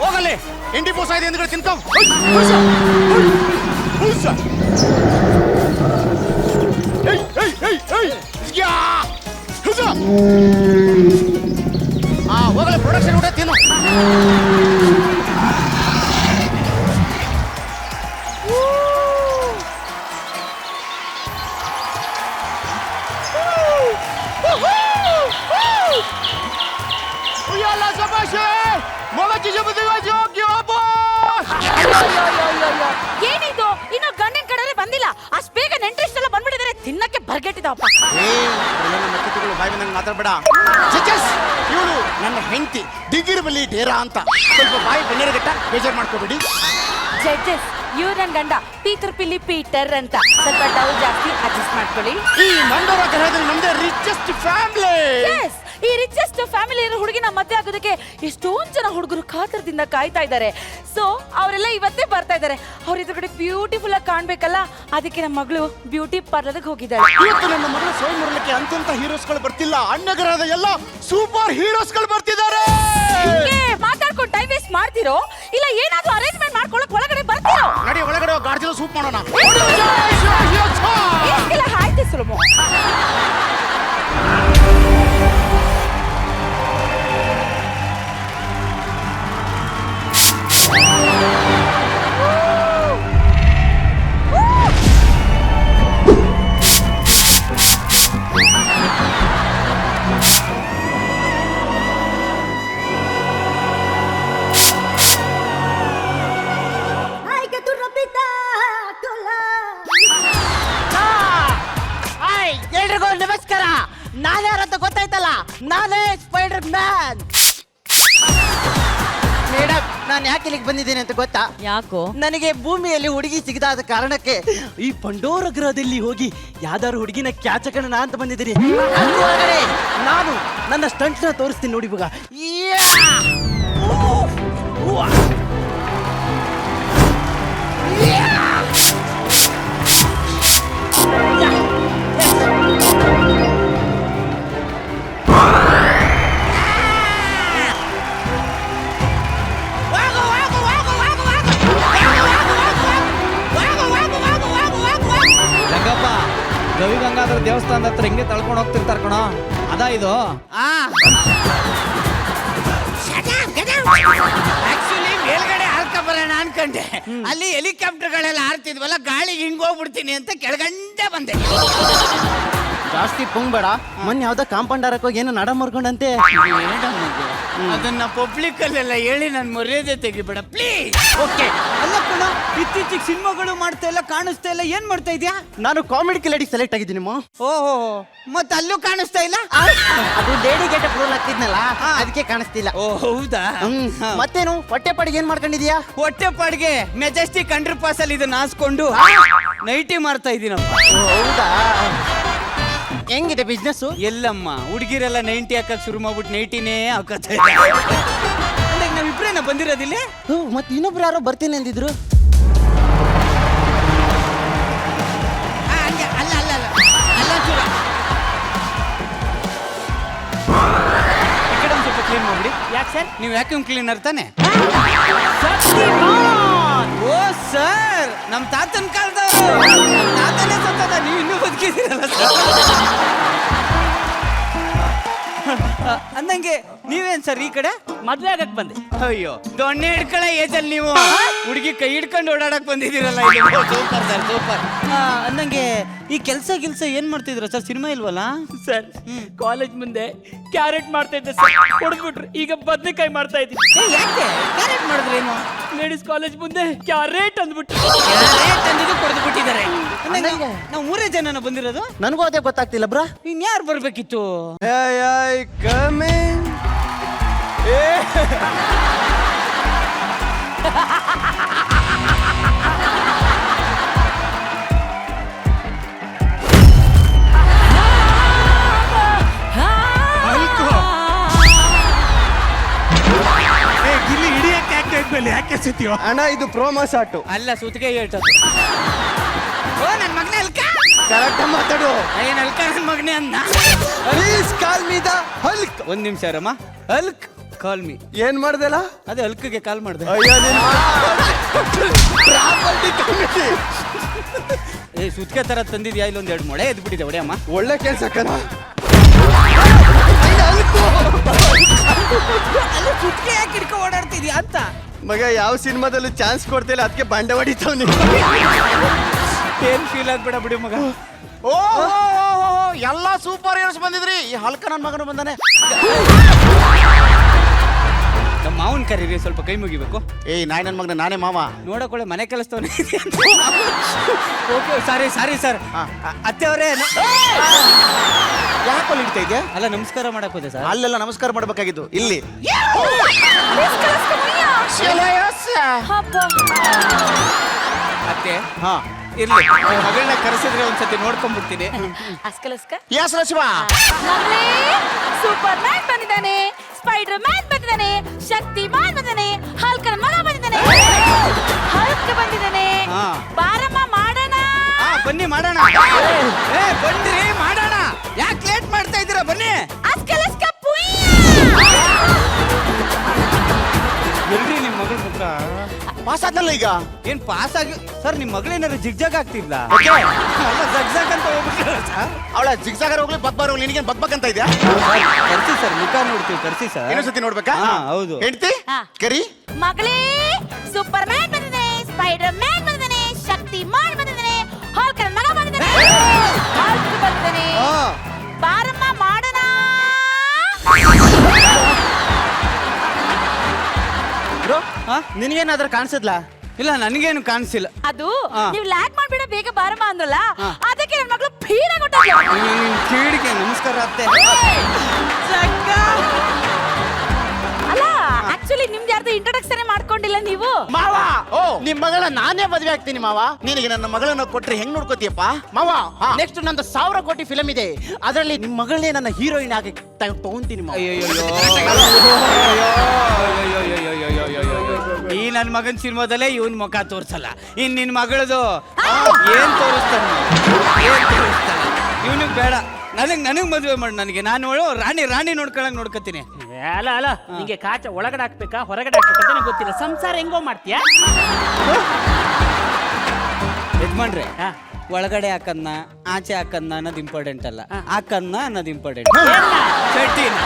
ಹೋಗಲ್ಲಿ MD ಪೋಸ ಇದೆ ಎಂದು ತಿನ್ಕೊ. ಹೋಗಲ್ಲ ಪ್ರೊಡಕ್ಷನ್ ಊಟ ತಿನ್ನು. ಏನಿದು ಇನ್ನು ಗಂಡನ ಕಡೆ ಬಂದಿಲ್ಲ, ಅಷ್ಟು ಬೇಗ ನೆಂಟ್ರಿಷ್ಟೆಲ್ಲ ಬಂದ್ಬಿಟ್ಟಿದ್ದಾರೆ, ತಿನ್ನಕ್ಕೆ ಬರ್ಗೆಟ್ಟಿದಪ್ಪ. ಬಾಯಿ ಬಂದಂಗೆ ಮಾತಾಡ್ಬೇಡ. ಇವಳು ನನ್ನ ಹೆಂಡತಿ ಡಿಗ್ರಿ ಬಲ್ಲಿ ಡೇರಾ ಅಂತ. ಸ್ವಲ್ಪ ಬಾಯಿ ಬೆಣ್ಣೆರಗಟ್ಟ ಬೇಜಾರು ಮಾಡ್ಕೋಬೇಡಿ. ಜಡ್ಜಸ್, ಇವ್ರು ನನ್ನ ಗಂಡ ಪೀಟರ್ ಪಿಲ್ಲಿ ಪೀಟರ್ ಅಂತ. ಸ್ವಲ್ಪ ಡೌ ಜಾಸ್ತಿ ಅಡ್ಜಸ್ಟ್ ಮಾಡ್ಕೊಳ್ಳಿ. ಈ ಮಂಡೋರ ಗ್ರಹದಲ್ಲಿ ನಮ್ದೇ ರಿಚೆಸ್ಟ್ ಫ್ಯಾಮಿಲಿ. ಈ ರಿಚೆಸ್ಟ್ ಫ್ಯಾಮಿಲಿ ಇರೋ ಹುಡುಗಿನ ಮದುವೆ ಆಗೋದಕ್ಕೆ ಎಷ್ಟೊಂದು ಜನ ಹುಡುಗರು ಕಾತರದಿಂದ ಕಾಯ್ತಾ ಇದ್ದಾರೆ. ಸೊ ಅವರೆಲ್ಲ ಇವತ್ತೇ ಬರ್ತಾ ಇದ್ದಾರೆ. ಅವ್ರ ಎದುರುಗಡೆ ಬ್ಯೂಟಿಫುಲ್ ಆಗಿ ಕಾಣ್ಬೇಕಲ್ಲ, ಅದಕ್ಕೆ ನಮ್ಮ ಮಗಳು ಬ್ಯೂಟಿ ಪಾರ್ಲರ್ಗೆ ಹೋಗಿದ್ದಾಳೆ. ಇವತ್ತು ನನ್ನ ಮಗಳ ಸ್ವಯಂವರಕ್ಕೆ ಅಂತಂತ ಹೀರೋಸ್ಗಳು ಬರ್ತಿಲ್ಲ, ಅಣ್ಣಗ್ರಹದ ಎಲ್ಲ ಸೂಪರ್ ಹೀರೋಸ್ಗಳು ಬರ್ತಿದ್ದಾರೆ. ಮಾತಾಡ್ಕೊಂಡು ಟೈಮ್ ವೇಸ್ಟ್ ಮಾಡ್ತಿರೋ ಇಲ್ಲ ಏನಾದ್ರೂ ಅರೇಂಜ್ಮೆಂಟ್ ಮಾಡ್ಕೊಳಕ್ ಒಳಗಡೆ ಬರ್ತಿರೋ? ನಡಿ ಒಳಗಡೆ ಗಾರ್ಜಿನ ಸೂಪ್ ಮಾಡೋಣ. ಆಯ್ತು ಸುಲಭ. ಎಲ್ರಿಗೂ ನಮಸ್ಕಾರ. ನಾನ್ಯಾರಂತ ಗೊತ್ತಾಯ್ತಲ್ಲ, ನಾನೇ ಸ್ಪೈಡರ್ ಮ್ಯಾನ್. ಮೇಡಮ್, ನಾನು ಯಾಕೆ ಇಲ್ಲಿಗೆ ಬಂದಿದ್ದೇನೆ ಅಂತ ಗೊತ್ತಾ? ಯಾಕೋ? ನನಗೆ ಭೂಮಿಯಲ್ಲಿ ಹುಡುಗಿ ಸಿಗದಾದ ಕಾರಣಕ್ಕೆ ಈ ಪಂಡೋರ ಗ್ರಹದಲ್ಲಿ ಹೋಗಿ ಯಾವ್ದಾದ್ರು ಹುಡುಗಿನ ಕ್ಯಾಚಕಣ ಅಂತ ಬಂದಿದ್ದೀನಿ. ಅಲ್ಲಿವರೆಗೆ ನಾನು ನನ್ನ ಸ್ಟಂಟ್ ನ ತೋರಿಸ್ತೀನಿ ನೋಡಿ ಇವಾಗ. ರವಿ ಗಂಗಾಧರ ದೇವಸ್ಥಾನದ ಹತ್ರ ಹಿಂಗೆ ತಳ್ಕೊಂಡು ಹೋಗ್ತಿರ್ತಾರ ಕಣೋ, ಅದಾ ಇದು? ಆಕ್ಚುಲಿ ಮೇಲ್ಗಡೆ ಹಾರ್ಕ ಬರೋಣ ಅನ್ಕೊಂಡೆ, ಅಲ್ಲಿ ಹೆಲಿಕಾಪ್ಟರ್ಗಳೆಲ್ಲ ಹಾರ್ತಿದ್ವಲ್ಲ, ಗಾಳಿಗೆ ಹಿಂಗ್ ಹೋಗ್ಬಿಡ್ತೀನಿ ಅಂತ ಕೆಳಗಂಡೆ ಬಂದೆ. ಜಾಸ್ತಿ ಪುಂಗ್ಬೇಡ. ಮೊನ್ನೆ ಯಾವ್ದೋ ಕಾಂಪೌಂಡರ್ ಹೋಗಿ ಏನೋ ನಡ ಮರ್ಕೊಂಡಂತೆ. ಅದನ್ನ ಪಬ್ಲಿಕ್ ಅಲ್ಲೆಲ್ಲ ಹೇಳಿ ನನ್ ಮರ್ಯಾದೆ ತೆಗಿಬೇಡ ಪ್ಲೀಸ್. ಓಕೆ. ಅಲ್ಲ ಕಣ, ಇತ್ತೀಚಿಗೆ ಸಿನಿಮಾಗಳು ಮಾಡ್ತಾ ಇಲ್ಲ, ಕಾಣಿಸ್ತಾ ಇಲ್ಲ, ಏನ್ ಮಾಡ್ತಾ ಇದ್ಯಾ? ನಾನು ಕಾಮಿಡಿ ಕಿಲಾಡಿ ಸೆಲೆಕ್ಟ್ ಆಗಿದ್ದೀನಿ. ಓಹೋ, ಮತ್ತೆ ಅಲ್ಲೂ ಕಾಣಿಸ್ತಾ ಇಲ್ಲ? ಅದು ಲೇಡಿ ಗೆಟಪ್ ರೋಲ್ ಆಗ್ತಿದ್ನಲ್ಲ, ಅದಕ್ಕೆ ಕಾಣಿಸ್ತಿಲ್ಲ. ಓ ಹೌದಾ? ಮತ್ತೇನು ಹೊಟ್ಟೆ ಪಾಡಿಗೆ ಏನ್ ಮಾಡ್ಕೊಂಡಿದ್ಯಾ? ಹೊಟ್ಟೆ ಪಾಡ್ಗೆ ಮೆಜೆಸ್ಟಿಕ್ ಅಂಡರ್ ಪಾಸ್ ಅಲ್ಲಿ ಇದನ್ನ ಹಾಸ್ಕೊಂಡು ನೈಟಿ ಮಾಡ್ತಾ ಇದೀನಪ್ಪ. ಹೌದಾ? ಹೆಂಗಿದೆ ಬಿಸ್ನೆಸ್? ಎಲ್ಲಮ್ಮ ಹುಡುಗಿರೆಲ್ಲ 90 ಹಾಕಕ್ ಶುರು ಮಾಡ್ಬಿಟ್ಟು 90ನೇ ಹಾಕತ್ತೆ. ನಾವಿಬ್ರೇನ ಬಂದಿರೋದಿಲ್ಲ? ಮತ್ತೆ ಇನ್ನೊಬ್ರು ಯಾರೋ ಬರ್ತೀನಿ ಅಂದಿದ್ರು. ಅಲ್ಲ ಅಲ್ಲ ಅಲ್ಲ ಅಲ್ಲ ಚೂರ ಈ ಕಡೆ ಒಂದು ಸ್ವಲ್ಪ ಕ್ಲೀನ್ ಮಾಡ್ಬಿಡಿ. ಯಾಕೆ ಸರ್? ನೀವು ವ್ಯಾಕ್ಯೂಮ್ ಕ್ಲೀನರ್ ತಾನೆ? ಓ ಸರ್, ನಮ್ ತಾತನ ಕಾಲದವರು. ತಾತನೇ ಸತ್ತದ, ನೀವು ಇನ್ನೂ ಬದುಕಿದ್ದೀರಲ್ಲ ಸರ್. ಅಂದಂಗೆ ನೀವೇನ್ ಸರ್ ಈ ಕಡೆ? ಮದ್ವೆ ಆಗಕ್ ಬಂದೆ. ಅಯ್ಯೋ, ದೊಣ್ಣೆ ಹಿಡ್ಕೊಳ್ಳೋ ಏಜಲ್ಲಿ ನೀವು ಹುಡುಗಿ ಕೈ ಹಿಡ್ಕೊಂಡು ಓಡಾಡಕ್ ಬಂದಿದ್ದೀರಲ್ಲ. Super sir, super. ಅಂದಂಗೆ ಈ ಕೆಲ್ಸ ಏನ್ ಮಾಡ್ತಿದ್ರ ಸರ್? ಸಿನಿಮಾ ಇಲ್ವಲ್ಲ ಸರ್? ಕಾಲೇಜ್ ಮುಂದೆ ಕ್ಯಾರೆಟ್ ಮಾಡ್ತಾ ಇದ್ದೆ ಸರ್, ಹೊಡೆದ್ಬಿಟ್ರು. ಈಗ ಬದ್ನೆಕಾಯಿ ಮಾಡ್ತಾ ಇದ್ದೀನಿ. ಯಾಕೆ ಕ್ಯಾರೆಟ್ ಮಾಡಿದ್ರೇನು? ಲೇಡೀಸ್ ಕಾಲೇಜ್ ಮುಂದೆ ಕ್ಯಾರೆಟ್ ಅಂದ್ಬಿಟ್ಟು ಕೊಡ್ದು ಬಿಟ್ಟಿದ್ದಾರೆ. ನಾವು 3 ಜನ ಬಂದಿರೋದು. ನನಗೂ ಅದೇ ಗೊತ್ತಾಗ್ತಿಲ್ಲ ಬ್ರಾ. ಇನ್ಯಾರು ಬರ್ಬೇಕಿತ್ತು? ಗಿಲ್ಲಿ ಹಿಡಿಯಕ್ಕೆ ಯಾಕೆ ಯಾಕೆ ಸುತ್ತೀವೋ? ಅಣ್ಣ ಇದು ಪ್ರೋಮೋ ಶಾಟು ಅಲ್ಲ ಸುತ್ತಿಗೆ ಹೇಳ್ತದೆ. ಓ ನನ್ನ ಮಗನೇ ಅಲ್ಕ ಕರೆಕ್ಟ್ ಮಾತಾಡು. ಏನ್ ಅಲ್ಕ ನನ್ನ ಮಗನೇ ಅಂದ. Please call me the Hulk. ಒಂದ್ ನಿಮಿಷ ರಮ್ಮ. Hulk call me. ಏನ್ ಮಾಡ್ದಲ್ಲ? ಅದೇ ಅಲ್ಕ್ಗೆ ಕಾಲ್ ಮಾಡ್ದೆ. ಅಯ್ಯೋ ಪ್ರಾಪರ್ಟಿ ಕಮಿಟಿ. ಏ ಸುತ್ಕೆ ತರ ತಂದಿದ್ಯಾ? ಇಲ್ಲೊಂದ್ 2 ಮೊಳೆ ಎದ್ದು ಬಿಟ್ಟಿದೆ ಹೊಡೆಯಮ್ಮ. ಒಳ್ಳೆ ಕೆಲ್ಸ ಕಣ. ಅಲ್ಲಿ ಸುತ್ಕೆ ಯಾಕೆ ಹಿಡ್ಕೊ ಓಡಾಡ್ತಿದ್ಯಾ ಅಂತ. ಮಗ ಯಾವ ಸಿನಿಮಾದಲ್ಲೂ ಚಾನ್ಸ್ ಕೊಡ್ತಿಲ್ಲ, ಅದಕ್ಕೆ ಬಂಡೆ ಹೊಡಿತಾವ್ ಏನ್ ಫೀಲ್ ಆಗ್ಬೇಡ ಬಿಡಿ ಮಗ. ಓ ಎಲ್ಲ ಸೂಪರ್ ಹೀರೋಸ್ ಬಂದಿದ್ರಿ. ಈ ಹಲ್ಕ ನನ್ನ ಮಗನು ಬಂದಾನೆ. ನಮ್ಮ ಮಾವನ್ ಕರೀರಿ, ಸ್ವಲ್ಪ ಕೈ ಮುಗಿಬೇಕು. ಏಯ್ ನಾಯಿ ನನ್ನ ಮಗನ ನಾನೇ ಮಾವ. ನೋಡಕೊಳ್ಳೆ ಮನೆ ಕೆಲಸದವನೇ. Okay sorry sir. ಅತ್ತೆ ಅವರೇ. ಯಾಕೆ ಹಿಡ್ತಾ ಇದ್ಯಾ? ಅಲ್ಲ ನಮಸ್ಕಾರ ಮಾಡಕ್ ಹೋದೆ ಸರ್. ಅಲ್ಲೆಲ್ಲ ನಮಸ್ಕಾರ ಮಾಡ್ಬೇಕಾಗಿದ್ದು ಇಲ್ಲಿ. ಅತ್ತೆ ಹಾ ಇರ್ಲಿ, ಮಗಳನ್ನ ಕರೆಸಿದ್ರೆ ಒಂದ್ಸತಿ ನೋಡ್ಕೊಂಡ್ಬಿಡ್ತೀನಿ. ಅಸ್ಕಲಸ್ಕ ಯಸ್ ರಚಿವ. ಮಗಳೇ ಸೂಪರ್ ಮ್ಯಾನ್ ಬಂದಿದ್ದಾನೆ, ಸ್ಪೈಡರ್ ಮ್ಯಾನ್ ಬಂದಿದ್ದಾನೆ, ಶಕ್ತಿಮಾನ್ ಬಂದಿದ್ದಾನೆ, ಹಲ್ಕನ ಮಗ ಬಂದಿದ್ದಾನೆ, ಹಲ್ಕ್ ಬಂದಿದ್ದಾನೆ. ಹಾ. ಬಾರಮ್ಮ ಮಾಡೋಣ. ಬನ್ನಿ ಮಾಡೋಣ. ಏ ಬನ್ನಿರಿ ಮಾಡೋಣ. ಯಾಕೆ ಲೇಟ್ ಮಾಡ್ತಾ ಇದ್ದೀರಾ? ಬನ್ನಿ. ಅಸ್ಕಲಸ್ಕ ಪುಯ್. ಎಲ್ರಿ ನಿಮ್ ಮಗಳ ಮುಖ ಪಾಸ್ ಆದ್ನಲ್ಲ ಈಗ. ಏನ್ ಪಾಸ್ ಆಗಿ ಸರ್? ನಿಮ್ ಮಗಳೇನಾದ್ರು ಜಿಗ್ಜಾಗ್ ಆಗ್ತಿಲ್ಲ? ಜಗ್ಜಾಗ್ ಅಂತ ಹೋಗ್ಬಿಟ್ರಲ್ಲ ಸರ್. ಅವಳ ಜಿಗ್ಸಾಗರ್ ಹೋಗ್ಲಿ ಬಕ್ಬಾರ್ ಹೋಗ್ಲಿ, ನಿನಗೇನ್ ಬಕ್ಬಕ್ ಅಂತ ಇದ್ಯಾ? ಕರ್ಸಿ ಸರ್, ಮುಖ ನೋಡ್ತೀವಿ. ಕರ್ಸಿ ಸರ್. ಇನ್ನೊಂದ್ಸತಿ ನೋಡ್ಬೇಕಾ? ಹಾ, ಹೌದು. ಹೆಂಡ್ತಿ ಹಾ. ಕರಿ. ಮಗಳೇ ಸೂಪರ್ ಮ್ಯಾನ್ ಬಂದಿದ್ದಾನೆ, ಸ್ಪೈಡರ್ ಮ್ಯಾನ್ ಬಂದಿದ್ದಾನೆ, ಶಕ್ತಿಮಾನ್ ಬಂದಿದ್ದಾನೆ, ಹಲ್ಕನ ಮಗ ಬಂದಿದ್ದಾನೆ, ಹಲ್ಕ್ ಬಂದಿದ್ದಾನೆ. ಬಾರಮ್ಮ ಮಾಡೋಣ. ಬ್ರೋ, ನಿನಗೇನಾದ್ರೂ ಕಾಣಿಸಿದ್ಲಾ? ಇಲ್ಲ ನನಗೇನು ಕಾಣಿಸಿಲ್ಲ. ಅದು ಹಾ. ನೀವು ಲ್ಯಾಕ್ ಮಾಡ್ಬೇಡ, ಬೇಗ ಬಾರಮ್ಮ ಅಂದ್ರಲ್ಲ, ಹಾ. ಅದಕ್ಕೆ ನನ್ನ ಮಗಳು ಭೀಡ ಕೊಟ್ಟಲ್ಲ. ಕೀಡಿಗೆ ನಮಸ್ಕಾರ ಅತ್ತೆ. ಅಲ್ಲ ಆಕ್ಚುಲಿ ನಿಮ್ದು ಯಾರ್ದು ಇಂಟ್ರೊಡಕ್ಷನ್ ಮಾಡ್ಕೊಂಡಿಲ್ಲ ನೀವು. ಮಾವ, ಓ ನಿಮ್ ಮಗಳ ನಾನೇ ಮದ್ವೆ ಆಗ್ತೀನಿ ಮಾವ. ನಿನಗೆ ನನ್ನ ಮಗಳನ್ನ ಕೊಟ್ರೆ ಹೆಂಗ್ ನೋಡ್ಕೋತೀಯಪ್ಪ ಮಾವ? ನೆಕ್ಸ್ಟ್ ನಂದು 1000 ಕೋಟಿ ಫಿಲಮ್ ಇದೆ, ಅದರಲ್ಲಿ ನಿಮ್ ಮಗಳನ್ನೇ ನನ್ನ ಹೀರೋಯಿನ್ ಆಗಿ ತಗೊಂತೀನಿ ಮಾವ. ಈ ನನ್ ಮಗನ್ ಸಿನಿಮಾದಲ್ಲೇ ಇವನ್ ಮುಖ ತೋರ್ಸಲ್ಲ. ಇನ್ ನಿನ್ ಮಗಳದು ಏನ್ ತೋರಿಸ್ತಾನ? ಇವನಿಗೆ ಬೇಡ. ನನಗ್ ಮದುವೆ ಮಾಡಿ. ನನಗೆ ನಾನು ರಾಣಿ ನೋಡ್ಕೊಳಂಗ್ ನೋಡ್ಕೊತೀನಿ. ಅಲ್ಲ ನಿಂಗೆ ಕಾಚ ಒಳಗಡೆ ಹಾಕ್ಬೇಕಾ ಹೊರಗಡೆ ಹಾಕ್ಬೇಕಂತ ಗೊತ್ತಿಲ್ಲ. ಸಂಸಾರ ಹೆಂಗೋ ಮಾಡ್ತೀಯ? ಯಜಮಾನ್ರೆ, ಹಾ. ಒಳಗಡೆ ಹಾಕನ್ನ ಆಚೆ ಹಾಕನ್ನ ಅನ್ನೋದು ಇಂಪಾರ್ಟೆಂಟ್ ಅಲ್ಲ, ಹಾಕನ್ನ ಅನ್ನೋದು ಇಂಪಾರ್ಟೆಂಟ್. ಚಡ್ಡಿನ